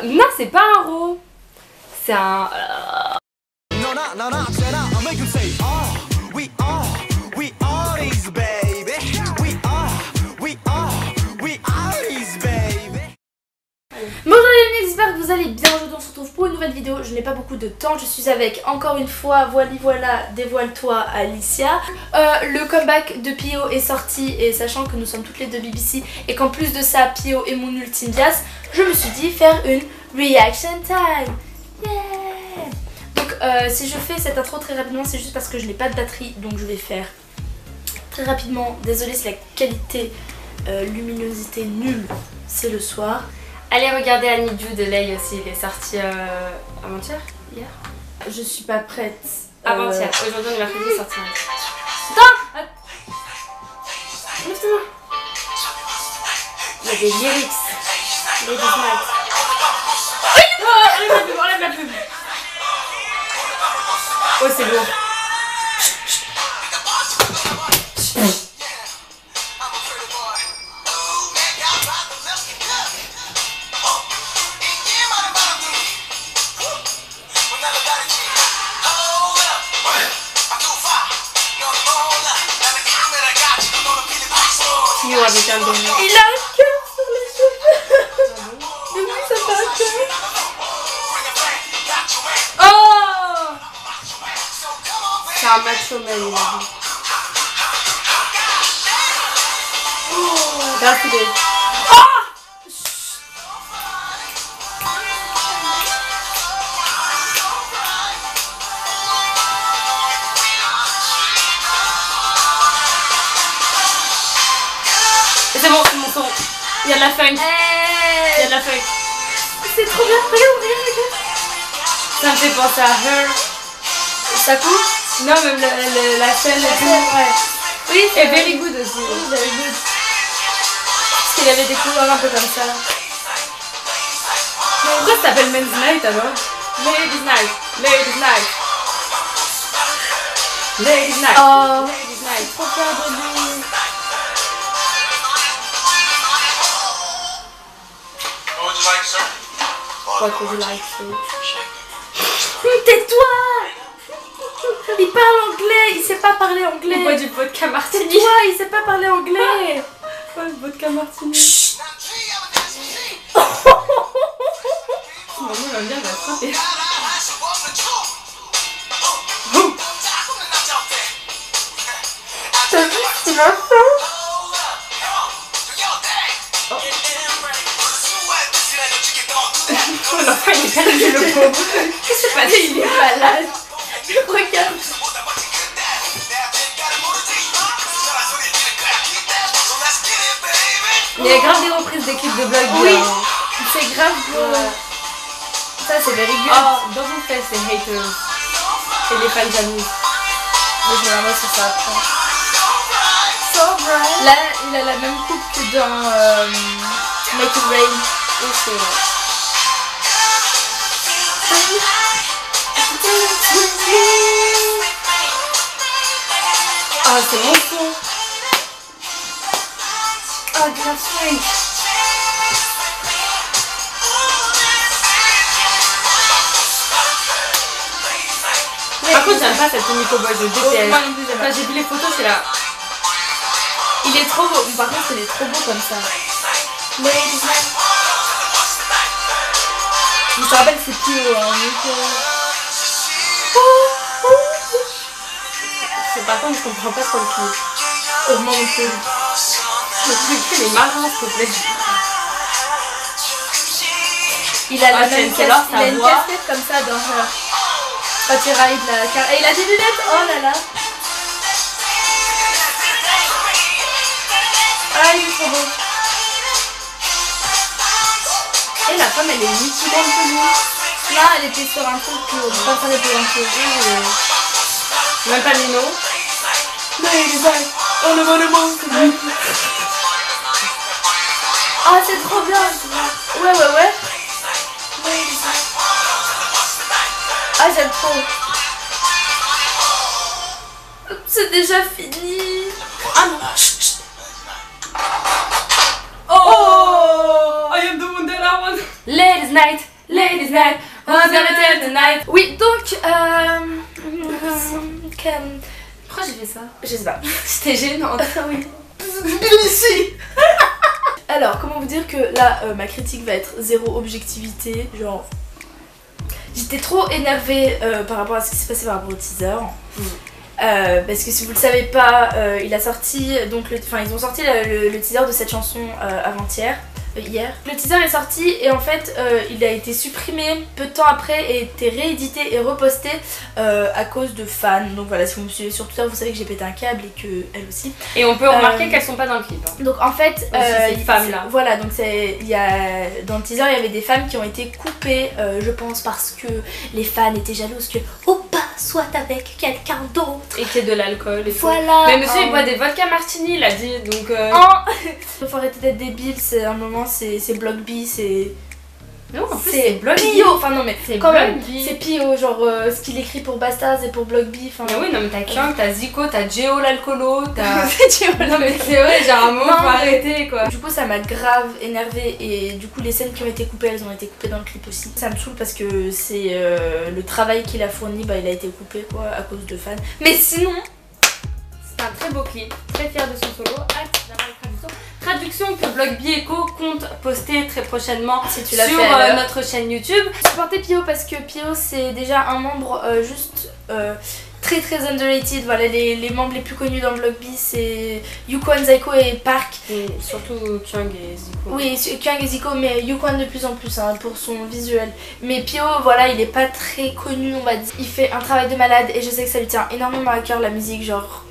Non, c'est pas un ro. C'est un... Bonjour les amis, j'espère que vous allez bien. Aujourd'hui on se retrouve pour une nouvelle vidéo. Je n'ai pas beaucoup de temps, je suis avec encore une fois voilà, dévoile-toi Alicia. Le comeback de Pio est sorti et sachant que nous sommes toutes les deux BBC et qu'en plus de ça Pio est mon ultime bias, je me suis dit faire une reaction time. Yeah. Donc si je fais cette intro très rapidement, c'est juste parce que je n'ai pas de batterie, donc je vais faire très rapidement. Désolée si la qualité luminosité nulle, c'est le soir. Allez regarder I Need You de Lay aussi, il est sorti avant-hier, hier. Je suis pas prête. Avant-hier, aujourd'hui on est mercredi, il est sorti. Attends, lève-toi. Il y a des lyrics. Ladies Night. Oh, enlève la pub. Oh c'est lourd. Avec un bonnet. Il a un cœur sur les cheveux. Mais oui, ça fait un cœur. Oh, c'est un macho man, il a dit. Oh, regarde, il est... C'est bon, c'est mon son. Il y a de la funk. Il y a de la funk. C'est trop bien. Regarde. Ça me fait penser à Her. Ça coupe? Non, même la scène et tout. Ouais. Oui, c'est very good aussi. Oui, very good. Parce qu'il y avait des couleurs un peu comme ça. Mais pourquoi ça s'appelle Men's Night alors? Ladies Night. Ladies Night. Ladies Night. Oh, Ladies Night. Trop peur de lui. What would you like, sir? Tais-toi! Il parle anglais, il sait pas parler anglais. Il boit du vodka martini. Tais-toi, il sait pas parler anglais. Quoi, le vodka martini? Chut. Maman, elle va bien m'attraper. T'as vu ce qu'il a fait? L'enfant il est perdu le pauvre. Qu'est-ce qui s'est passé? Il est malade. Regarde. Il y a grave des reprises des clips de Block. Oui, c'est grave beau. Ça c'est very good. Oh, dans mon fait c'est Haters. Et les fans jaloux. Je vais regarder sur ça après. So bright. Là il a la même coupe que dans Make It Rain. Oui c'est vrai. Ah, c'est mon son. Ah, bien sûr. Par contre, j'aime pas cette tenue cowboy, je déteste. Moi non plus, j'aime pas. J'ai vu les photos, c'est là. Il est trop beau. Par contre, il est trop beau comme ça. Je te rappelle, c'est Pio, hein. Par contre, je comprends pas trop le clip. Oh mon dieu. Je fais les marins, s'il te plaît. Il a la même casquette, il a une casquette comme ça dans Her. Quand il ride la car. Et il a des lunettes, oh là là. Ah, il est trop beau. Et la femme, elle est liquide un peu mieux. Là, elle était sur un truc plus haut. Je pense qu'elle était un peu haut. Même pas Nino. Oh le monument. Ah c'est trop bien. Ouais. Ah j'aime trop. C'est déjà fini. Ah non. Oh, I am the one that I want. Ladies night, ladies night, who's gonna tell tonight. Oui, donc Pourquoi j'ai fait ça? je sais pas. C'était gênant. Oui. Ici. Alors, comment vous dire que là, ma critique va être zéro objectivité, genre... J'étais trop énervée par rapport à ce qui s'est passé par rapport au teaser. Parce que si vous le savez pas, il a sorti, donc ils ont sorti le teaser de cette chanson avant-hier. Hier. Le teaser est sorti et en fait il a été supprimé peu de temps après et été réédité et reposté à cause de fans. Donc voilà, si vous me suivez sur Twitter, vous savez que j'ai pété un câble et que elle aussi. Et on peut remarquer qu'elles sont pas dans le clip. Hein. Donc en fait, ces femmes là. Voilà, donc dans le teaser il y avait des femmes qui ont été coupées, je pense parce que les fans étaient jalouses que Oppa soit avec quelqu'un d'autre. Et qu'il y ait de l'alcool et voilà. Mais monsieur il boit des vodka martini, il a dit donc. Faut arrêter d'être débile, c'est un moment. C'est Block B, c'est... Non, en plus c'est Block B. Pio. Enfin non mais c'est quand même, Block B. c'est Pio, genre ce qu'il écrit pour Bastaz et pour Block B. Mais oui, non mais t'as Kyung, t'as Zico, t'as Geo l'alcoolo, t'as... Geo. Non mais c'est vrai, genre un mot faut arrêter quoi. Du coup ça m'a grave énervée et du coup les scènes qui ont été coupées, elles ont été coupées dans le clip aussi. Ça me saoule parce que c'est le travail qu'il a fourni, bah il a été coupé quoi à cause de fans. Mais sinon... C'est un très beau clip, très fier de son solo, hâte d'avoir la traduction que Block B Echo compte poster très prochainement si tu sur fait, notre chaîne YouTube. Supportez Pio parce que Pio c'est déjà un membre juste très underrated. Voilà, les membres les plus connus dans Block B c'est Yukwon, Zico et Park. Et surtout Kyung et Zico. Oui, Kyung et Zico, mais Yukwon de plus en plus hein, pour son visuel. Mais Pio, voilà, il est pas très connu, on va dire. Il fait un travail de malade et je sais que ça lui tient énormément à cœur la musique, genre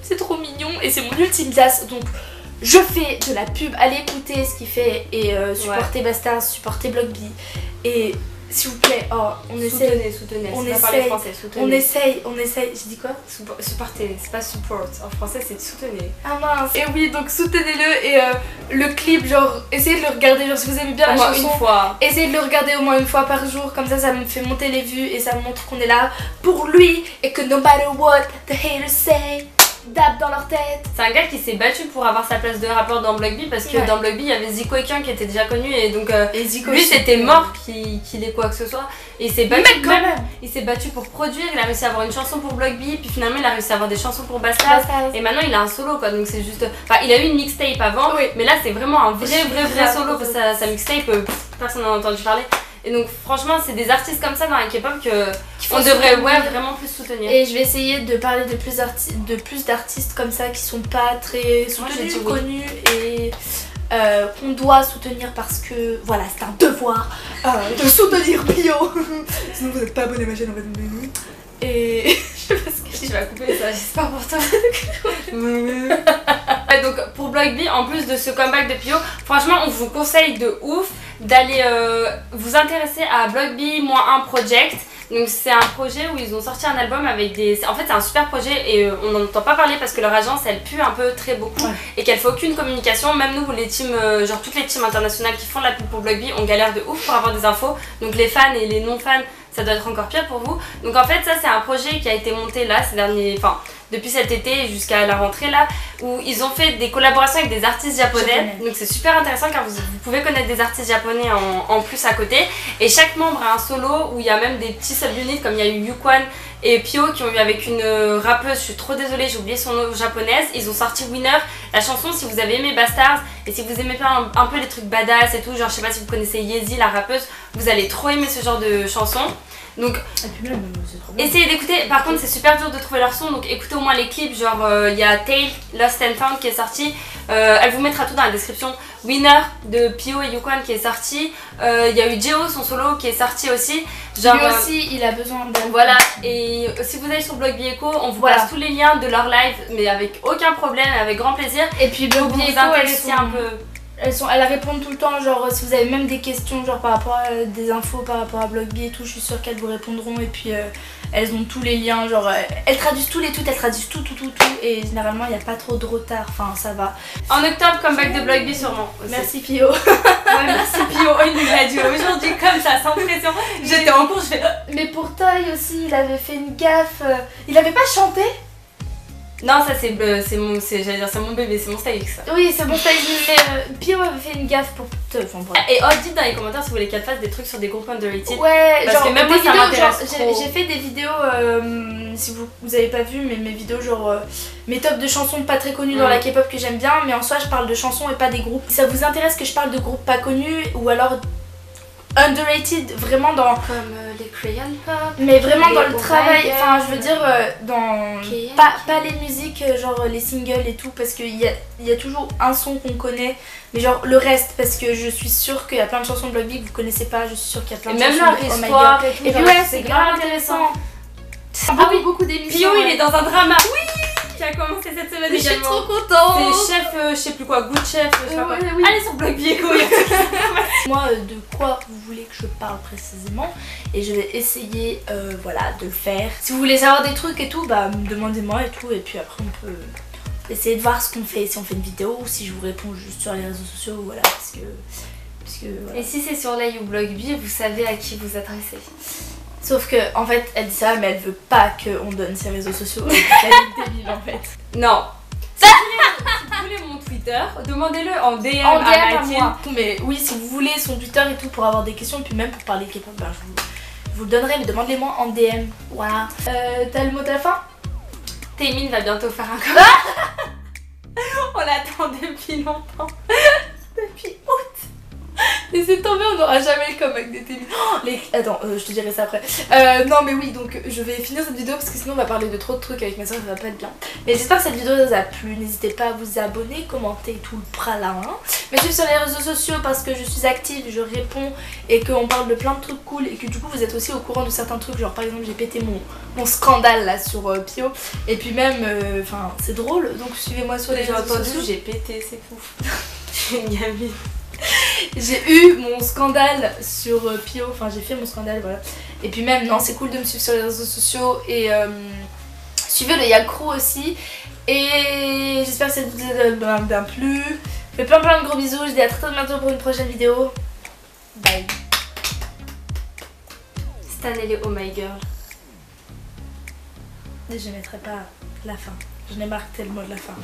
c'est trop mignon et c'est mon ultime classe. Donc je fais de la pub, allez écouter ce qu'il fait et supporter Bastard, supporter Block B. Et s'il vous plaît, on essaye. Soutenez, on essaye. Parler français, soutenez. On essaye. J'ai dit quoi? Supporter, c'est pas support. En français c'est soutenez. Ah mince. Et oui, donc soutenez-le et le clip, genre essayez de le regarder, genre si vous aimez bien la chanson, une fois. Essayez de le regarder au moins une fois par jour, comme ça me fait monter les vues et ça me montre qu'on est là pour lui et que no matter what the haters say, dab dans leur tête. C'est un gars qui s'est battu pour avoir sa place de rappeur dans Block B parce que dans Block B il y avait Zico et Kyung qui étaient déjà connus et donc lui c'était mort qu'il ait quoi que ce soit et il s'est battu il s'est battu pour produire, il a réussi à avoir une chanson pour Block B puis finalement il a réussi à avoir des chansons pour Bastard et maintenant il a un solo quoi, donc c'est juste, enfin il a eu une mixtape avant mais là c'est vraiment un vrai solo parce que sa mixtape personne n'en a entendu parler. Et donc franchement c'est des artistes comme ça dans la K-pop qu'on devrait vraiment plus soutenir. Et je vais essayer de parler de plus d'artistes comme ça qui sont pas très soutenus, connus et qu'on doit soutenir parce que voilà c'est un devoir de soutenir Pio. Sinon vous n'êtes pas abonné à ma chaîne en fait. Et je sais pas ce que tu vas couper ça, j'espère pour toi. Donc pour Block B, en plus de ce comeback de Pio, franchement on vous conseille de ouf d'aller vous intéresser à Block B-1 Project. Donc c'est un projet où ils ont sorti un album avec des... En fait c'est un super projet et on n'en entend pas parler parce que leur agence elle pue un peu très beaucoup et qu'elle fait aucune communication. Même nous les teams, genre toutes les teams internationales qui font de la pub pour Block B, on galère de ouf pour avoir des infos. Donc les fans et les non fans ça doit être encore pire pour vous. Donc en fait ça c'est un projet qui a été monté là ces derniers... Enfin depuis cet été jusqu'à la rentrée là où ils ont fait des collaborations avec des artistes japonais. Donc c'est super intéressant car vous pouvez connaître des artistes japonais en plus à côté et chaque membre a un solo où il y a même des petits subunits comme il y a eu Yukwon et Pio qui ont eu avec une rappeuse, je suis trop désolée j'ai oublié son nom, japonaise. Ils ont sorti Winner, la chanson. Si vous avez aimé Bastard et si vous aimez pas un peu les trucs badass et tout, genre je sais pas si vous connaissez Yeezy la rappeuse, vous allez trop aimer ce genre de chanson. Donc essayez d'écouter, par contre c'est super dur de trouver leur son, donc écoutez au moins les clips, genre il y a Tale, Lost and Found qui est sorti, elle vous mettra tout dans la description. Winner de Pio et Yukwon qui est sorti, il y a eu Geo son solo qui est sorti aussi. Genre, lui aussi il a besoin de... Voilà, et si vous allez sur Block B Echo, on vous passe tous les liens de leur live mais avec aucun problème, avec grand plaisir. Et puis Block B Echo un peu... Elles répondent tout le temps, genre si vous avez même des questions genre par rapport à des infos par rapport à Block B et tout, je suis sûre qu'elles vous répondront et puis elles ont tous les liens, genre elles traduisent tous les tweets, elles traduisent tout et généralement il n'y a pas trop de retard, enfin ça va. En octobre, comeback de Block B sûrement. Merci Pio. Merci Pio, il nous l'a dit aujourd'hui comme ça, sans pression. J'étais en cours, je fais... Mais pour Toy aussi, il avait fait une gaffe, il avait pas chanté? Non, ça c'est j'allais dire c'est mon bébé, c'est mon style ça. Oui, c'est bon style, mais Pio avait fait une gaffe pour te... Enfin, bref. Et dites dans les commentaires si vous voulez qu'elle fasse des trucs sur des groupes underrated. Ouais, parce genre que même moi ça m'intéresse trop. j'ai fait des vidéos, si vous avez pas vu, mais mes vidéos genre mes tops de chansons pas très connues dans la K-pop que j'aime bien, mais en soi je parle de chansons et pas des groupes. Si ça vous intéresse que je parle de groupes pas connus ou alors underrated, vraiment dans... Comme les Crayon Pop. Mais vraiment dans le Rider, travail, enfin je veux dire dans... K-pop. Pas les musiques, genre les singles et tout, parce qu'il y a toujours un son qu'on connaît, mais genre le reste, parce que je suis sûre qu'il y a plein de chansons de Block B que vous connaissez pas, je suis sûre qu'il y a plein de même chansons leur de Oh My histoire God. et tout. Et puis ouais, c'est grave intéressant. Ah oui, beaucoup d'émissions. Pio il est dans un drama. Oui, qui a commencé cette semaine Mais je suis également. trop contente. C'est chef, je sais plus quoi, good chef, je sais pas quoi. Oui. Allez sur Block B Echo. Moi, de quoi vous voulez que je parle précisément, et je vais essayer voilà, de le faire. Si vous voulez savoir des trucs et tout, bah demandez-moi et tout, et puis après on peut essayer de voir ce qu'on fait, si on fait une vidéo ou si je vous réponds juste sur les réseaux sociaux, voilà, parce que voilà. Et si c'est sur Lay ou Block B, vous savez à qui vous adressez. Sauf que en fait elle dit ça mais elle veut pas qu'on donne ses réseaux sociaux. Elle est débile en fait. Non. Si vous voulez mon Twitter, demandez-le en DM, à moi. Mais oui, si vous voulez son Twitter et tout pour avoir des questions et puis même pour parler K-pop, ben, je vous le donnerai, mais demandez-moi en DM. Voilà. T'as le mot de la fin? Taemin va bientôt faire un comeback. On l'attend depuis longtemps. Depuis août. Laissez tomber, on n'aura jamais le comeback de Taemin. Attends, je te dirai ça après. Non mais oui, donc je vais finir cette vidéo parce que sinon on va parler de trop de trucs avec ma soeur, ça va pas être bien. Mais j'espère que cette vidéo vous a plu, n'hésitez pas à vous abonner, commenter tout le pralin. Me suivre sur les réseaux sociaux parce que je suis active, je réponds et qu'on parle de plein de trucs cool et que du coup vous êtes aussi au courant de certains trucs, genre par exemple j'ai pété mon scandale là sur Pio et puis même, enfin c'est drôle, donc suivez-moi sur les réseaux sociaux. J'ai pété, c'est fou. Je suis une gamine. J'ai eu mon scandale sur Pio, enfin j'ai fait mon scandale, voilà. Et puis même, non, c'est cool de me suivre sur les réseaux sociaux et suivez le Yakro aussi. Et j'espère que cette vidéo vous a bien plu. Je fais plein de gros bisous, je dis à très bientôt pour une prochaine vidéo. Bye. Stan et les Oh My Girl. Je mettrai pas la fin, je n'ai marqué le mot de la fin.